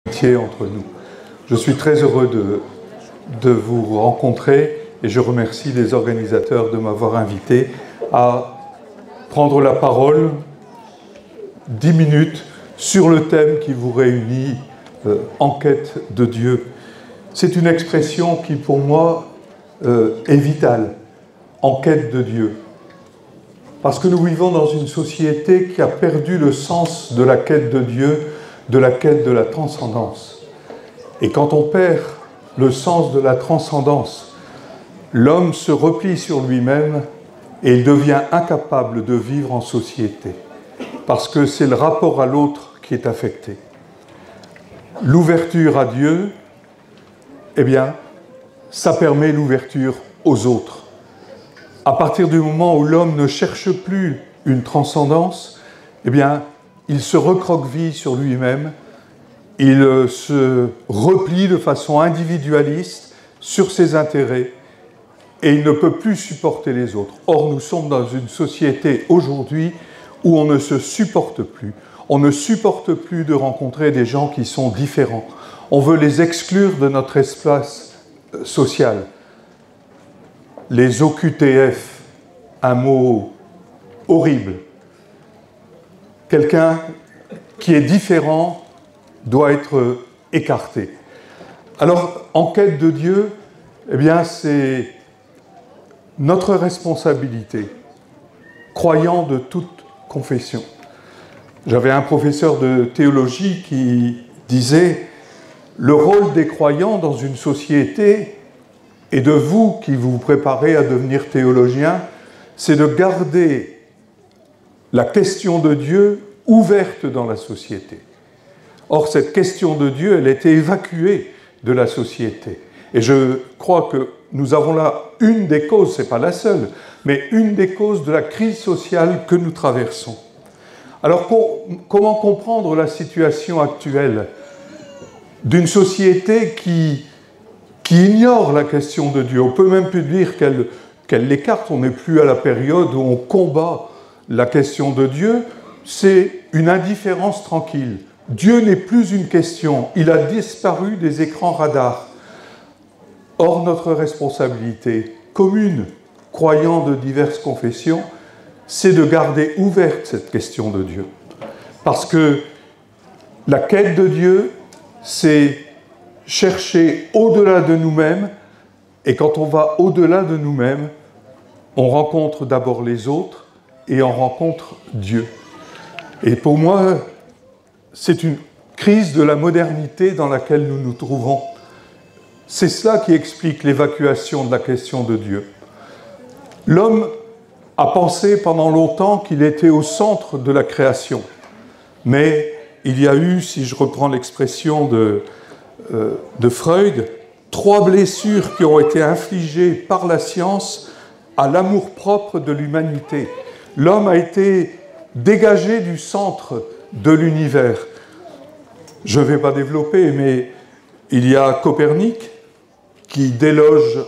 entre nous. Je suis très heureux de vous rencontrer et je remercie les organisateurs de m'avoir invité à prendre la parole 10 minutes sur le thème qui vous réunit, en quête de Dieu. C'est une expression qui pour moi est vitale, en quête de Dieu. Parce que nous vivons dans une société qui a perdu le sens de la quête de Dieu, de la quête de la transcendance. Et quand on perd le sens de la transcendance, l'homme se replie sur lui-même et il devient incapable de vivre en société. Parce que c'est le rapport à l'autre qui est affecté. L'ouverture à Dieu, eh bien, ça permet l'ouverture aux autres. À partir du moment où l'homme ne cherche plus une transcendance, eh bien, il se recroqueville sur lui-même, il se replie de façon individualiste sur ses intérêts et il ne peut plus supporter les autres. Or, nous sommes dans une société aujourd'hui où on ne se supporte plus. On ne supporte plus de rencontrer des gens qui sont différents. On veut les exclure de notre espace social. Les OQTF, un mot horrible. Quelqu'un qui est différent doit être écarté. Alors, en quête de Dieu, eh bien, c'est notre responsabilité, croyant de toute confession. J'avais un professeur de théologie qui disait « Le rôle des croyants dans une société et de vous qui vous préparez à devenir théologien, c'est de garder la question de Dieu ouverte dans la société. » Or, cette question de Dieu, elle a été évacuée de la société. Et je crois que nous avons là une des causes, ce n'est pas la seule, mais une des causes de la crise sociale que nous traversons. Alors, comment comprendre la situation actuelle d'une société qui ignore la question de Dieu? On peut même plus dire qu'elle l'écarte, on n'est plus à la période où on combat la question de Dieu, c'est une indifférence tranquille. Dieu n'est plus une question, il a disparu des écrans radars. Or, notre responsabilité commune, croyant de diverses confessions, c'est de garder ouverte cette question de Dieu. Parce que la quête de Dieu, c'est chercher au-delà de nous-mêmes, et quand on va au-delà de nous-mêmes, on rencontre d'abord les autres, et on rencontre Dieu. Et pour moi, c'est une crise de la modernité dans laquelle nous nous trouvons. C'est cela qui explique l'évacuation de la question de Dieu. L'homme a pensé pendant longtemps qu'il était au centre de la création. Mais il y a eu, si je reprends l'expression de Freud, 3 blessures qui ont été infligées par la science à l'amour-propre de l'humanité. L'homme a été dégagé du centre de l'univers. Je ne vais pas développer, mais il y a Copernic qui déloge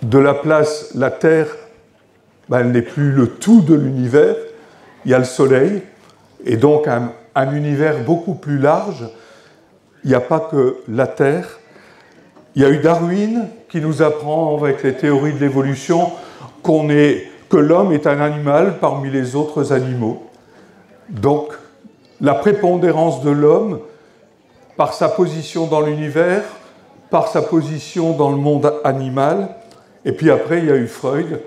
de la place la Terre, elle n'est plus le tout de l'univers, il y a le Soleil, et donc un univers beaucoup plus large. Il n'y a pas que la Terre. Il y a eu Darwin qui nous apprend, avec les théories de l'évolution, que l'homme est un animal parmi les autres animaux. Donc, la prépondérance de l'homme, par sa position dans l'univers, par sa position dans le monde animal, et puis après, il y a eu Freud,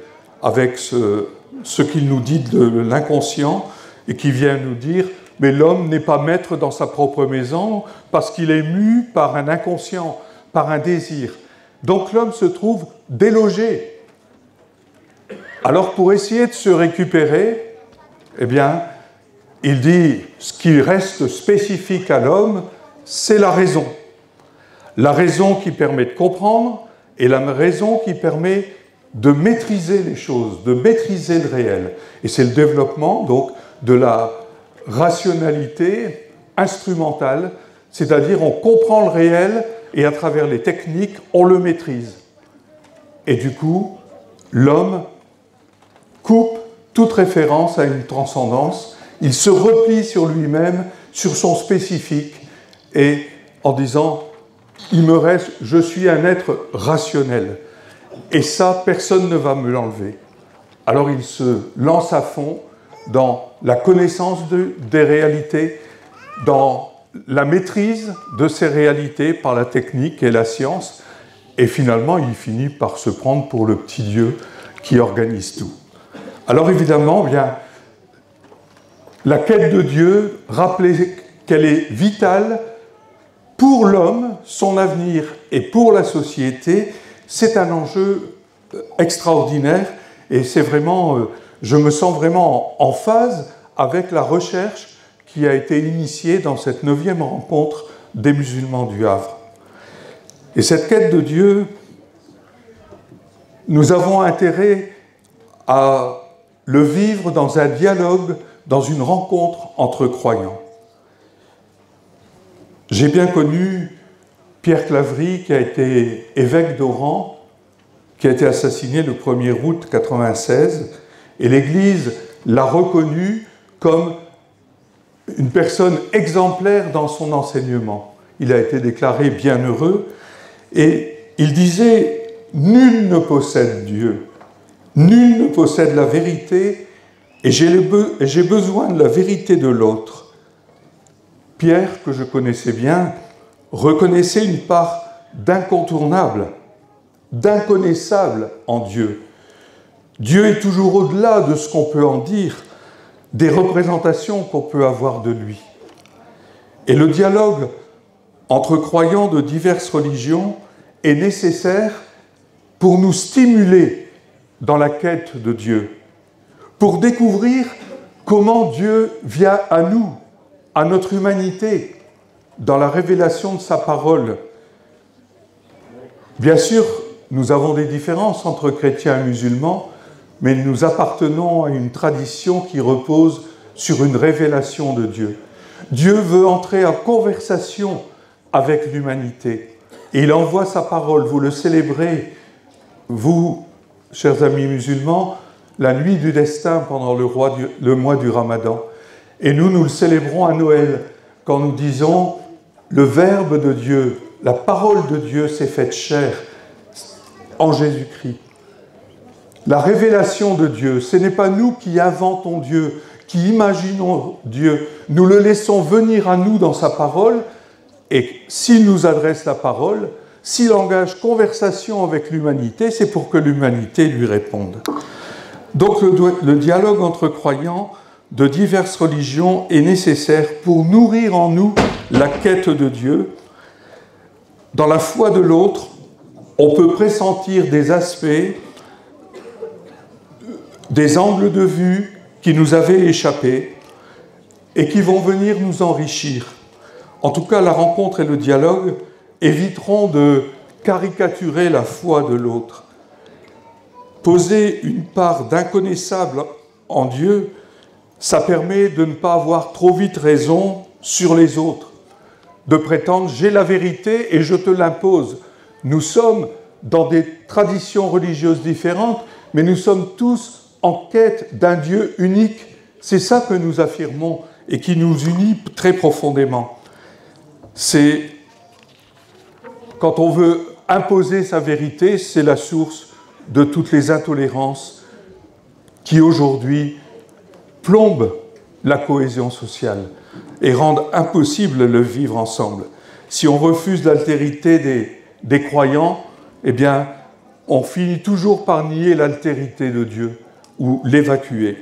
avec ce qu'il nous dit de l'inconscient, et qui vient nous dire « mais l'homme n'est pas maître dans sa propre maison, parce qu'il est mu par un inconscient, par un désir. » Donc l'homme se trouve délogé. Alors pour essayer de se récupérer, eh bien, il dit ce qui reste spécifique à l'homme, c'est la raison. La raison qui permet de comprendre et la raison qui permet de maîtriser les choses, de maîtriser le réel. Et c'est le développement donc de la rationalité instrumentale, c'est-à-dire on comprend le réel et à travers les techniques, on le maîtrise. Et du coup, l'homme coupe toute référence à une transcendance, il se replie sur lui-même sur son spécifique et en disant « il me reste, je suis un être rationnel et ça, personne ne va me l'enlever ». Alors il se lance à fond dans la connaissance des réalités, dans la maîtrise de ces réalités par la technique et la science, et finalement il finit par se prendre pour le petit Dieu qui organise tout. Alors évidemment, bien, la quête de Dieu, rappelez qu'elle est vitale pour l'homme, son avenir et pour la société, c'est un enjeu extraordinaire et c'est vraiment, je me sens vraiment en phase avec la recherche qui a été initiée dans cette 9e rencontre des musulmans du Havre. Et cette quête de Dieu, nous avons intérêt à le vivre dans un dialogue, dans une rencontre entre croyants. J'ai bien connu Pierre Claverie, qui a été évêque d'Oran, qui a été assassiné le 1er août 1996, et l'Église l'a reconnu comme une personne exemplaire dans son enseignement. Il a été déclaré bienheureux, et il disait « Nul ne possède Dieu, nul ne possède la vérité, et j'ai besoin de la vérité de l'autre. » Pierre, que je connaissais bien, reconnaissait une part d'incontournable, d'inconnaissable en Dieu. Dieu est toujours au-delà de ce qu'on peut en dire, des représentations qu'on peut avoir de lui. Et le dialogue entre croyants de diverses religions est nécessaire pour nous stimuler dans la quête de Dieu, pour découvrir comment Dieu vient à nous, à notre humanité, dans la révélation de sa parole. Bien sûr, nous avons des différences entre chrétiens et musulmans, mais nous appartenons à une tradition qui repose sur une révélation de Dieu. Dieu veut entrer en conversation avec l'humanité. Et il envoie sa parole. Vous le célébrez, vous, chers amis musulmans, la nuit du destin pendant le mois du Ramadan. Et nous le célébrons à Noël, quand nous disons « Le Verbe de Dieu, la parole de Dieu s'est faite chair en Jésus-Christ ». La révélation de Dieu, ce n'est pas nous qui inventons Dieu, qui imaginons Dieu. Nous le laissons venir à nous dans sa parole, et s'il nous adresse la parole, s'il engage conversation avec l'humanité, c'est pour que l'humanité lui réponde. Donc le dialogue entre croyants de diverses religions est nécessaire pour nourrir en nous la quête de Dieu. Dans la foi de l'autre, on peut pressentir des aspects, des angles de vue qui nous avaient échappé et qui vont venir nous enrichir. En tout cas, la rencontre et le dialogue éviteront de caricaturer la foi de l'autre. Poser une part d'inconnaissable en Dieu, ça permet de ne pas avoir trop vite raison sur les autres, de prétendre « j'ai la vérité et je te l'impose ». Nous sommes dans des traditions religieuses différentes, mais nous sommes tous en quête d'un Dieu unique. C'est ça que nous affirmons et qui nous unit très profondément. C'est quand on veut imposer sa vérité, c'est la source de toutes les intolérances qui aujourd'hui plombent la cohésion sociale et rendent impossible le vivre ensemble. Si on refuse l'altérité des croyants, eh bien, on finit toujours par nier l'altérité de Dieu ou l'évacuer.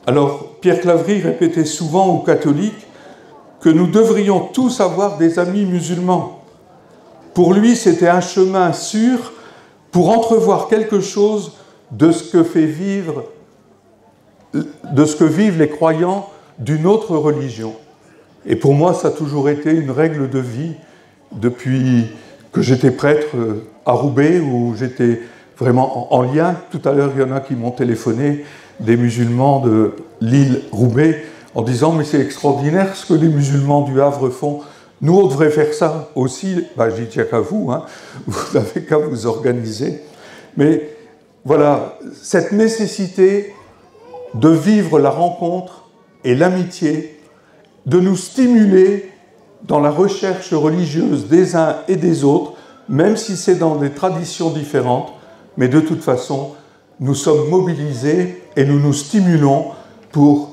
Alors, Pierre Claverie répétait souvent aux catholiques que nous devrions tous avoir des amis musulmans. Pour lui, c'était un chemin sûr pour entrevoir quelque chose de ce que vivent les croyants d'une autre religion. Et pour moi, ça a toujours été une règle de vie depuis que j'étais prêtre à Roubaix, où j'étais vraiment en lien. Tout à l'heure, il y en a qui m'ont téléphoné, des musulmans de l'île Roubaix, en disant « mais c'est extraordinaire ce que les musulmans du Havre font. Nous, on devrait faire ça aussi. » Je dis « tiens qu'à vous, hein. Vous n'avez qu'à vous organiser. » Mais voilà, cette nécessité de vivre la rencontre et l'amitié, de nous stimuler dans la recherche religieuse des uns et des autres, même si c'est dans des traditions différentes, mais de toute façon, nous sommes mobilisés et nous nous stimulons pour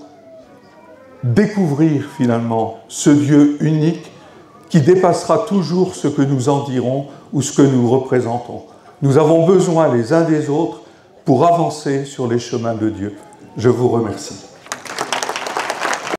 découvrir finalement ce Dieu unique qui dépassera toujours ce que nous en dirons ou ce que nous représentons. Nous avons besoin les uns des autres pour avancer sur les chemins de Dieu. Je vous remercie.